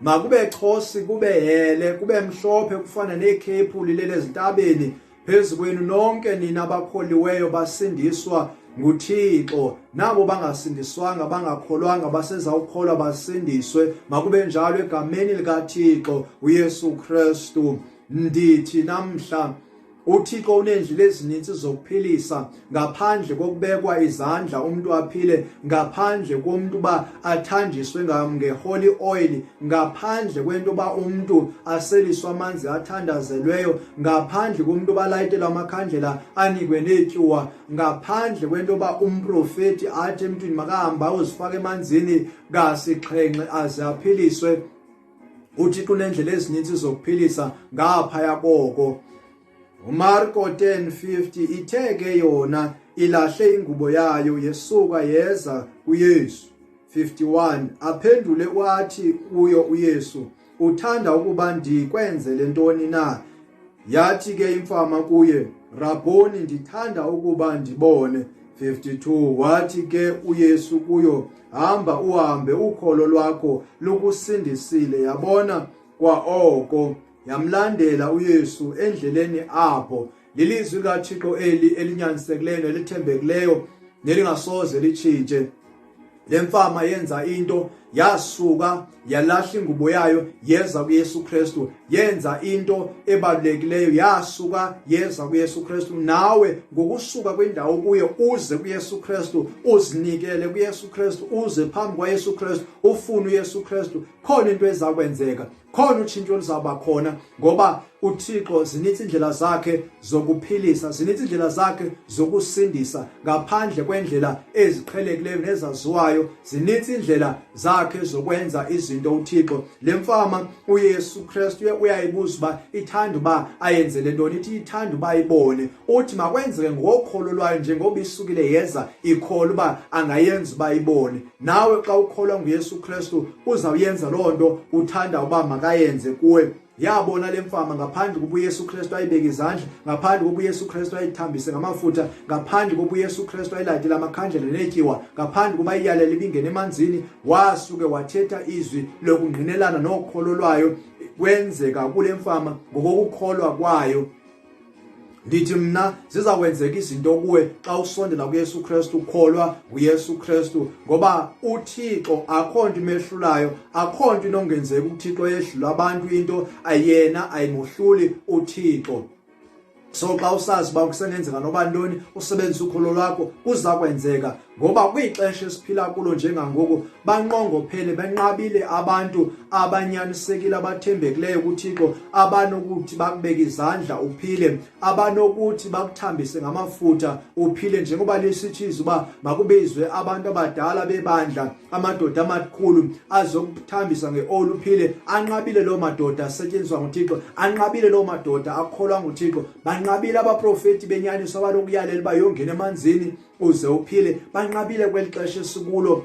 makube chosi kube hele kube mhlophe kufana nekhephu lilele ezintabeni phezu kwenu nonke nina abakholiweyo basindiswa nguThixo nabo bangasindiswanga bangakholwanga basezawukholwa basindiswe makube njalo egameni likaThixo uYesu Kristu. Ndithi namhla uThixo unendlela ezinintsi zokuphilisa ngaphandle kokubekwa izandla umuntu aphile, ngaphandle komuntu ba athanjiswe ngeholy oil, ngaphandle kwento ba umuntu aseliswa amanzi athandazelweyo, ngaphandle komuntu balayitelwa amakhandlela anikwe netyuwa, ngaphandle kwento ba umprofeti athi emntwini makahamba uzifaka emanzini kasixhenxe aze aphiliswe. uThixo unendlela ezinintsi zokuphilisa ngaphaya koko. uMarko 10:50 ithe ke yona ilahle ingubo yayo yesuka yeza kuYesu. 51 aphendule wathi kuyo uYesu, uthanda ukuba ndikwenzele ntoni na? Yathi ke imfama kuye, Raboni, ndithanda ukuba ndibone. 52 wathi ke uYesu kuyo, hamba uhambe, ukholo lwakho lukusindisile. Yabona kwa oko yamlandela uYesu endleleni apho. Lilizwi likaThixo elinyanisekileyo nelithembekileyo nelingasoze litshintshe. Le mfama yenza into, yasuka yalahla ingubo yayo yeza kuYesu Kristu, yenza into ebalulekileyo, yasuka yeza kuYesu Kristu. Nawe ngokusuka kwindawo kuyo uze kuYesu Kristu, uzinikele kuYesu Kristu, uze phambi kwaYesu Kristu, ufune uYesu Kristu, khona into ezakwenzeka, khona utshintsho oluzaba khona, ngoba uThixo zinitsi indlela zakhe zokuphilisa, zinitsi indlela zakhe zokusindisa ngaphandle kwendlela eziqhelekileyo nezaziwayo, zinitsi indlela zakhe zokwenza izinto uThixo. Le mfama uYesu Kristu uyayibuza uba ithanda uba ayenzele ntoni, ithi ithanda uba ayibone, uthi makwenzeke ngokholo lwayo njengoba isukile yeza ikholwa uba angayenza uba ayibone. Nawe xa ukholwa nguYesu Kristu uzawuyenza loo nto uthanda uba makayenze kuwe. Yabona le mfama ngaphandle kokuba uYesu Kristu ayibeke izandla, ngaphandle kokuba uYesu Kristu ayithambise ngamafutha, ngaphandle kokuba uYesu Kristu ayilayitele amakhandlela netyiwa, ngaphandle kokuba iyalele ibingene emanzini, wasuke wathetha izwi lokungqinelana nokholo lwayo. Kwenzeka kule mfama ngokukholwa kwayo. Ndithi mna zizakwenzeka izinto kuwe xa usondela kuYesu Kristu, ukholwa nguYesu Kristu, ngoba uThixo akho nto imehlulayo, akho nto inongenzeka uThixo yehlula abantu into ayena ayimohluli uThixo. So xa usazi uba kusengenzeka noba ntoni usebenzisa ukholo lwakho kuza kwenzeka, ngoba kwixesha esiphila kulo njengangoku banqongophele benqabile abantu abanyanisekile abathembekileyo kuThixo, abanokuthi bakubeke izandla uphile, abanokuthi bakuthambise ngamafutha uphile, njengoba lisitshiza uba makubizwe abantu abadala bebandla, amadoda amakhulu azokuthambisa ngeoli uphile. Anqabile loo madoda asetyenziswa nguThixo, anqabile loo madoda akholwa nguThixo, banqabile abaprofeti benyaniso abanokuyalela uba yongena emanzini uze uphile. Banqabile kweli xesha esikulo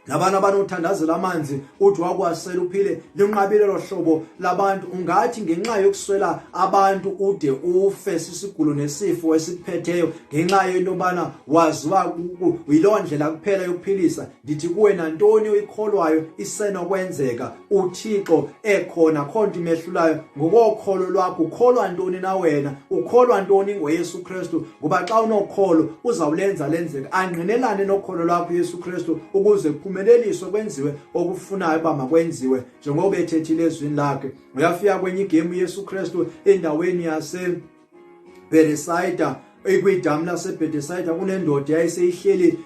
nabantu abanothandazela amanzi uthi wakwasela uphile. Linqabile lo hlobo labantu. Ungathi ngenxa yokuswela abantu ude ufe sisigulo nesifo esiphetheyo ngenxa yento yobana waziwa yiloo ndlela kuphela yokuphilisa. Ndithi kuwe nantoni oyikholwayo isenokwenzeka, uThixo ekhona, khona nto imehlulayo. Ngokokholo lwakho ukholwa ntoni na wena, ukholwa ntoni ngoYesu Kristu? Ngoba xa unokholo uzawulenza lenzeka. Angqinelane nokholo lwakho uYesu Kristu ukuze kuphumeliswe kwenziwe okufunayo uba makwenziwe njengoba ethethile ezwini lakhe. Uyafika kwenye igemu uYesu Kristu endaweni yaseBethsaida, ekwidamu laseBethsaida kunendoda yayiseyihleli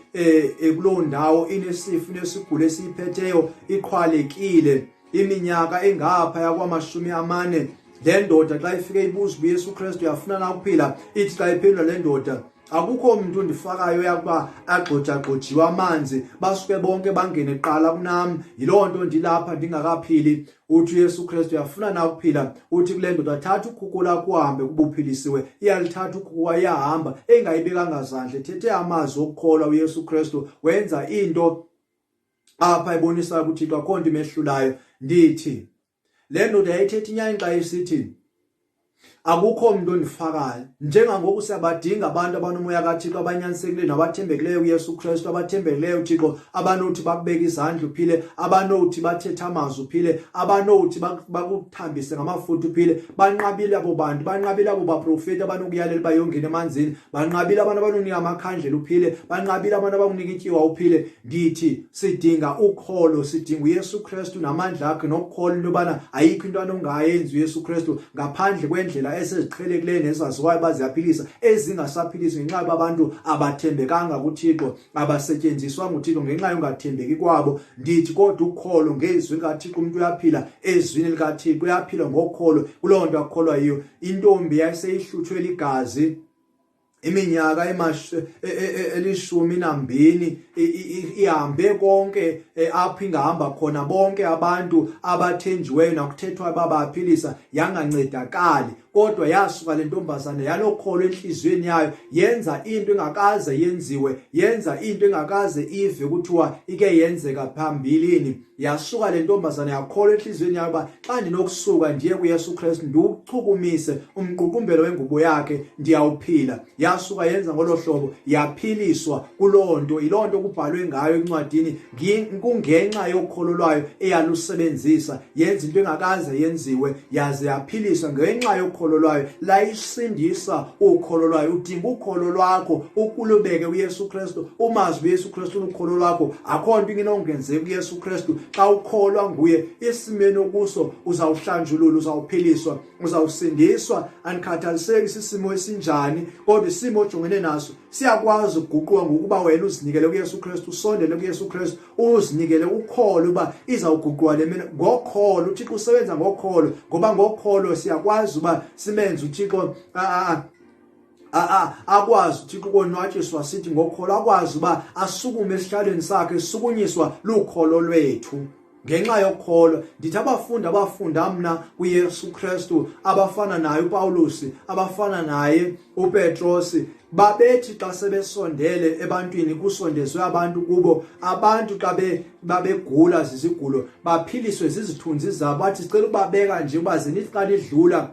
kuloo ndawo inesifo nesigulo esiyiphetheyo, iqhwalekile iminyaka engaphaya kwama-40. Le ndoda xa ifike ibuza uYesu Kristu yafuna na ukuphila, ithi xa iphendula le ndoda, akukho mntu ndifakayo yakuba agxotsha-gxotshiwe amanzi basuke bonke bangene kuqala kunam, yiloo nto ndilapha ndingakaphili. Uthi uYesu Kristu yafuna na ukuphila, uthi kule ndoda, thatha ukhuko lakho uhambe kuba uphilisiwe. Iyalithatha ukhuko iyahamba engayibekanga zandla, ethethe amazwi okukholwa uYesu Kristu, wenza into apha ebonisayo kuThixo akho nto imehlulayo. Ndithi le ndoda yayithetha inyani xa isithi akukho umuntu ondifakayo. Njengangoku siyabadinga abantu abanomoya kaThixo abanyanyisekileyo nabathembekileyo kuYesu Kristu, abathembekileyo uThixo, abanothi bakubeka izandla uphile, abanothi bathethe amazwi uphile, abanothi bakuthambise ngamafutha uphile. Banqabile abo bantu, banqabile abo baprofeti abanokuyalela bayongena emanzini, banqabile abantu abanokunika amakhandlela uphile, banqabile abantu abanikunika ityiwa uphile. Ndithi sidinga ukholo, sidinga uYesu Kristu namandla akhe, nokukholwa into yobana ayikho into anongayenzi uYesu Kristu ngaphandle kwendlela eseziqhelekileyo nezaziwayo baziyaphilisa, ezingasaphilisi ngenxa yoba abantu abathembekanga kuThixo, abasetyenziswa nguThixo ngenxa yongathembeki kwabo. Ndithi kodwa ukholo ngezwi likaThixo, umuntu uyaphila ezwini likaThixo, uyaphila ngokholo. Kuloo nto akholwa yiyo. Intombi yayiseyihlutshwe ligazi iminyaka 12 ihambe konke apho ingahamba khona, bonke abantu abathenjiweyo nakuthethwa babaphilisa, yangancedakali. Kodwa yasuka le ntombazane yalokholo enhliziyweni yayo, yenza into engakaze yenziwe, yenza into engakaze ive kuthiwa ike yenzeka phambilini. Yasuka le ntombazane yakholwa enhliziyweni yayo uba xa ndinokusuka ndiye kuYesu Kristu ndiwuchukumise umqukumbelo wengubo yakhe ndiyawuphila. Yasuka yenza ngolo hlobo, yaphiliswa kuloo nto. Yiloo nto kubhalwe ngayo encwadini, kungenxa yokholo lwayo eyalusebenzisa, yenza into engakaze yenziwe, yaze yaphiliswa ngenxa yokholo lwayo. Layisindisa ukholo lwayo. Udinga ukholo lwakho ukulubeke uYesu Kristu, umazi uYesu Kristu ukholo lwakho. Akho nto inongenzeki kuYesu Kristu. Xa ukholwa nguye, isimeni okuso uzawuhlanjululwa, uzawuphiliswa, uzawusindiswa. Anikhathaliseki isimo esinjani, kodwa isimo ojongene naso siyakwazi ukuguqulwa ngokuba wena uzinikele kuYesu Kristu, usondele kuYesu Kristu, uzinikele ukholo uba izawuguqulwa le mina ngokholo. uThixo usebenza ngokholo, ngoba ngokholo siyakwazi uba simenze uThixo akwazi uThixo ukonwatyiswa sithi ngokholo, akwazi uba asukume esihlalweni sakhe esukunyiswa lukholo lwethu ngenxa yokholo. Ndithi abafundi abafunda mna kuYesu Kristu, abafana naye uPawulos, abafana naye uPetrosi, babethi xa sebesondele ebantwini, kusondezwe abantu kubo, abantu xa babegula zizigulo baphiliswe zizithunzi zabo, bathi sicela ubabeka nje uba zenithi xa nidlula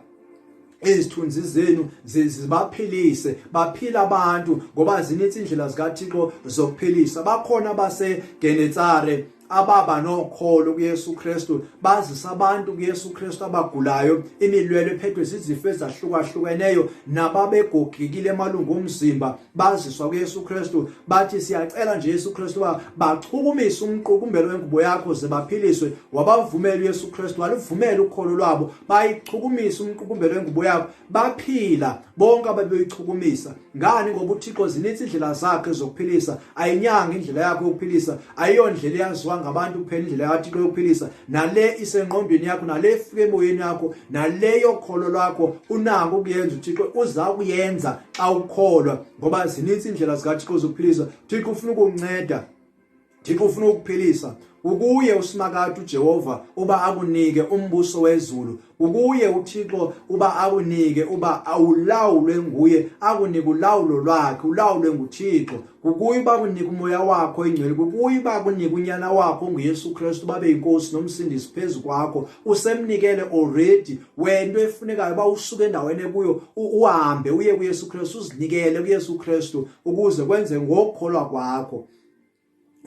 izithunzi zenu zibaphilise. Baphila abantu ngoba zinintsi indlela zikaThixo zokuphilisa. Bakhona baseGenetsare ababa nokholo kuYesu Kristu, bazisa abantu kuYesu Kristu abagulayo, imilwelo ephethwe zizifo ezahlukahlukeneyo, nababegogekile amalungu omzimba, baziswa kuYesu Kristu. Bathi siyacela nje Yesu Kristu uba bachukumise umqukumbelo wengubo yakho ze baphiliswe. Wabavumela uYesu Kristu, waluvumela ukholo lwabo, bayichukumise umqukumbelo wengubo yakho, baphila bonke ababeyichukumisa. Ngani? Ngoba uThixo zinintsi indlela zakhe zokuphilisa, ayinyanga indlela yakho yokuphilisa, ayiyondlela eyaziwa ngabantu kuphela indlela kaThixo yokuphilisa. Nale isengqondweni yakho, nale efike emoyeni yakho, nale yokholo lwakho, unako ukuyenza uThixo, uza kuyenza xa ukholwa, ngoba zinintsi indlela zikaThixo zokuphilisa. uThixo ufuna ukunceda, uThixo ufuna ukuphilisa. Ukuye usimakade uJehova uba akunike umbuso wezulu, ukuye uThixo uba akunike uba awulawulwe nguye, akunike ulawulo lwakhe, ulawulwe nguThixo. Kukuye uba akunike umoya wakho ingcwele, kukuye uba akunike unyana wakho nguYesu Kristu babe yinkosi nomsindisi phezu kwakho. Usemnikele already. Wento efunekayo uba usuke endaweni kuyo uhambe uye kuYesu Kristu, uzinikele kuYesu Kristu ukuze kwenze ngokukholwa kwakho.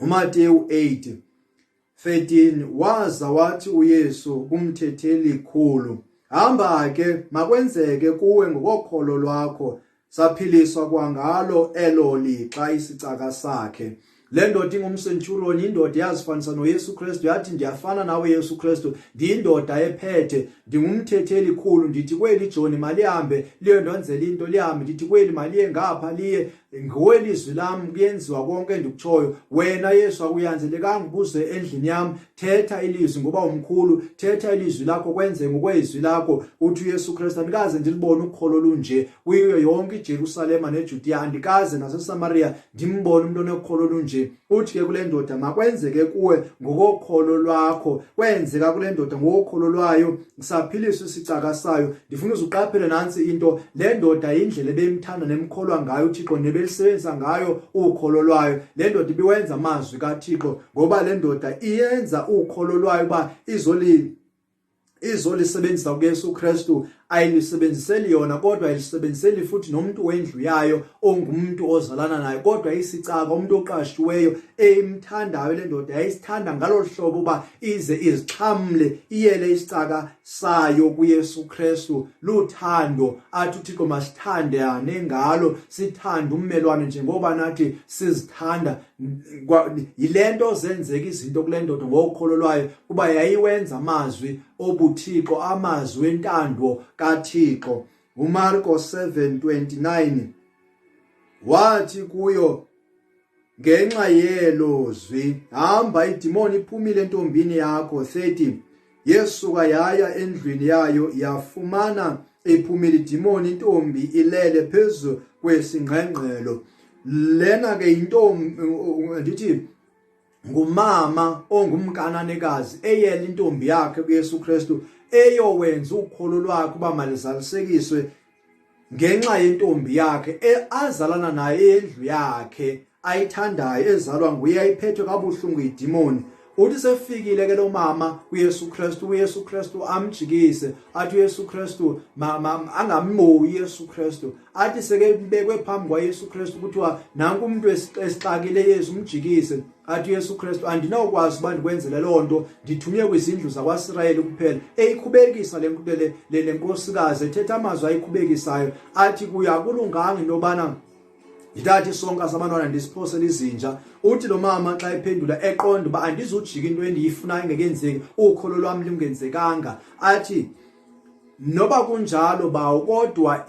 uMateyu 8:13, waza wathi uYesu kumthetheli khulu, hamba ke, makwenzeke kuwe ngokokholo lwakho. Saphiliswa kwangalo elo lixa isicaka sakhe. Le ndoda ingumsenturiyoni, indoda yazifanisa noYesu Kristu, yathi ndiyafana nawe Yesu Kristu, ndiyindoda ephethe, ndingumthetheli khulu. Ndithi kweli Joni malihambe liyondonzela into, lihambe. Ndithi kweli maliye ngapha liye, ngowelizwi lam kuyenziwa konke endikutshoyo. Wena Yesu akuyanzelekanga ubuze endlini yam, thetha ilizwi ngoba umkhulu, thetha ilizwi lakho kwenze ngokwezwi lakho. Uthi uYesu Kristu, andikaze ndilibone ukholo lunje kuyo yonke iJerusalema neJudiya, andikaze naseSamariya ndimbone umuntu onokholo lunje. Uthi ke kule ndoda, makwenzeke kuwe ngokokholo lwakho. Kwenzeka kule ndoda ngokokholo lwayo, saphiliswa isicaka sayo. Ndifuna uzuqaphele nansi into, le ndoda indlela ebemthanda nemkholwa ngayo uThixo, nebelisebenzisa ngayo ukholo lwayo. Le ndoda ibiwenza amazwi kaThixo, ngoba le ndoda iyenza ukholo lwayo uba izolisebenzisa kuYesu Kristu ayilisebenziseli yona, kodwa ayilisebenziseli futhi nomuntu wendlu yayo ongumuntu ozalana naye, kodwa isicaka umuntu oqashiweyo emthandayo le ndoda yayisithanda ngalo hlobo uba ize izixhamle iyele isicaka sayo kuYesu Kristu. Luthando athi uThixo masithandane ngalo, sithande ummelwane njengoba nathi sizithanda. Yilento zenzeka izinto kule ndoda ngokholo lwayo kuba yayiwenza amazwi obuthixo, amazwi entando kaThixo. uMarko 7:29 wathi kuyo, ngenxa yelo zwi hamba, idimoni iphumile entombini yakho. 30 yesuka yaya endlwini yayo, yafumana iphumile idimoni, intombi ilele phezu kwesingqengqelo. Lena ke intombi ndithi ngumama ongumkananekazi eyela intombi yakhe kuYesu Kristu, eyowenza ukholo lwakhe uba malizalisekiswe ngenxa yentombi yakhe azalana naye endlu yakhe ayithandayo, ezalwa nguye, ayiphethwe kabuhlungu idimoni. Uthi sefikile ke lo mama kuYesu Kristu, uYesu Kristu amjikise, athi uYesu Kristu angammoyi uYesu Kristu, athi seke bekwe phambi kwaYesu Kristu kuthiwa nanku umuntu esixakile Yesu umjikise. Athi uYesu Kristu, andinawukwazi uba ndikwenzele loo nto, ndithunywe kwizindlu zakwaIsrayeli kuphela. Eyikhubekisa le nkosikazi, ethetha amazwi ayikhubekisayo, athi kuye akulunganga into yobana ndithathe isonka sabantwana ndisiphosele izinja. Uthi lo mama xa ephendula eqonda uba andizujika into endiyifunayo ingekenzeki, ukholo lwam lungenzekanga. Athi noba kunjalo bawo, kodwa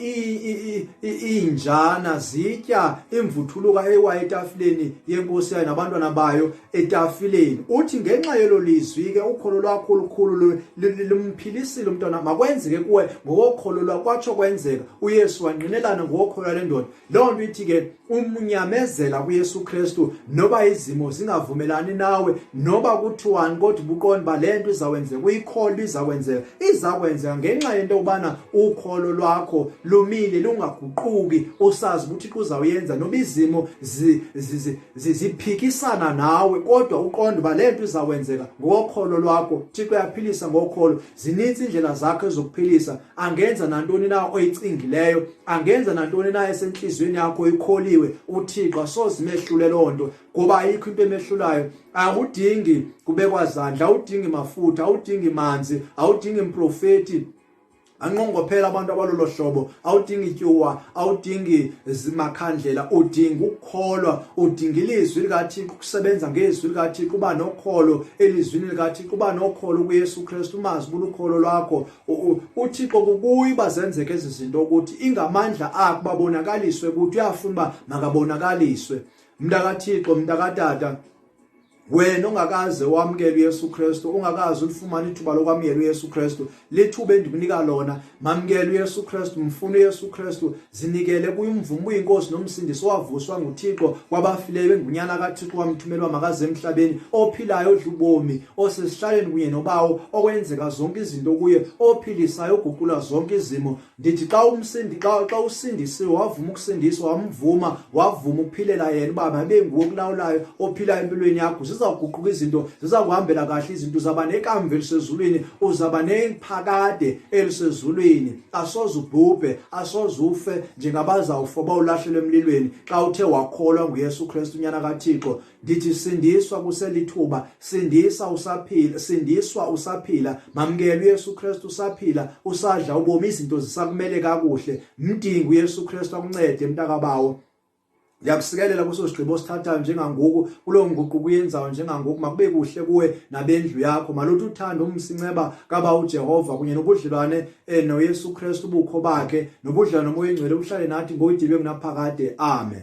iinjana zitya imvuthuluka ewayo etafileni yenkosi yayo nabantwana bayo etafileni. Uthi ngenxa yelo lizwi ke ukholo lwakho olukhulu lumphilisile umntwana, makwenzeke kuwe ngokokholo lwakho. Kwatsho kwenzeka, uYesu wanqinelana ngokokholo lwale ndoda. Loo nto ithi ke umnyamezela kuYesu Kristu noba izimo zingavumelani nawe, noba kuthiwani, kodwa ubuqonda uba le nto izawenzeka, uyikholo izakwenzeka, izakwenzeka ngenxa into ubana ukholo lwakho lumile lungaguquki, usazi ukuthi uThixo uzawuyenza noba izimo ziphikisana nawe, kodwa uqonda uba le nto izawenzeka ngokholo lwakho. uThixo uyaphilisa ngokholo. Zinintsi indlela zakhe zokuphilisa. Angenza nantoni na oyicingileyo, angenza nantoni na esenhliziyweni yakho oyikholiwe. uThixo asoze imehlule loo nto, ngoba ayikho into emehlulayo. Awudingi kubekwa izandla, awudingi mafutha, awudingi manzi, awudingi mprofeti anqongophela abantu abalolo hlobo, awudingi ityuwa, awudingi makhandlela, udinga ukukholwa, udinga ilizwi likaThixo, ukusebenza ngezwi likaThixo, uba nokholo elizwini likaThixo, uba nokholo kuYesu Kristu, umazi ukholo lwakho. uThixo kukuye bazenzeke ezi zinto ukuthi ingamandla akhe babonakaliswe kuthi, uyafuna uba makabonakaliswe. MntakaThixo, mntakatata, wena ongakaze wamkela uYesu Kristu, ungakaze ulifumane ithuba lokwamkela uYesu Kristu, lithuba endikunika lona. Mamkela uYesu Kristu, mfuna uYesu Kristu, zinikele kuye umvumo uyinkosi nomsindisi owavuswa nguThixo kwabafileyo, engunyana kaThixo wamthumelwa makaze emhlabeni, ophilayo odla ubomi, osesihlaleni kunye nobawo, okwenzeka zonke izinto kuye, ophilisayo, oguqula zonke izimo. Ndithi xa usindisiwe, wavuma ukusindiswa, wavuma ukuphilela yena uba mabe nguwe okulawulayo, ophilayo empilweni yakho, zizawuguquka izinto, zizakuhambela kahle izinto, uzaba nekamva elisezulwini, uzaba nephakade elisezulwini. Asoze ubhubhe, asoze ufe njengabazawufa bawulahlelwe emlilweni xa uthe wakholwa nguYesu Kristu unyana kaThixo. Ndithi sindiswa kuselithuba, sindiswa usaphila, mamkela uYesu Kristu usaphila, usadla ubomi, izinto zisakumele kakuhle. Mdinga uYesu Kristu akuncede mntakabawo. Ndiyakusikelela kuso sigqibo sithathayo njengangoku, kulo nguquko uyenzayo njengangoku, makube kuhle kuwe nabendlu yakho. Maluthi uthando umsinceba kaba uJehova kunye nobudlelwane noYesu Kristu ubukho bakhe, nobudlelwane nomoya oyingcwele buhlale nathi ngoyidilwe kunaphakade. Amen.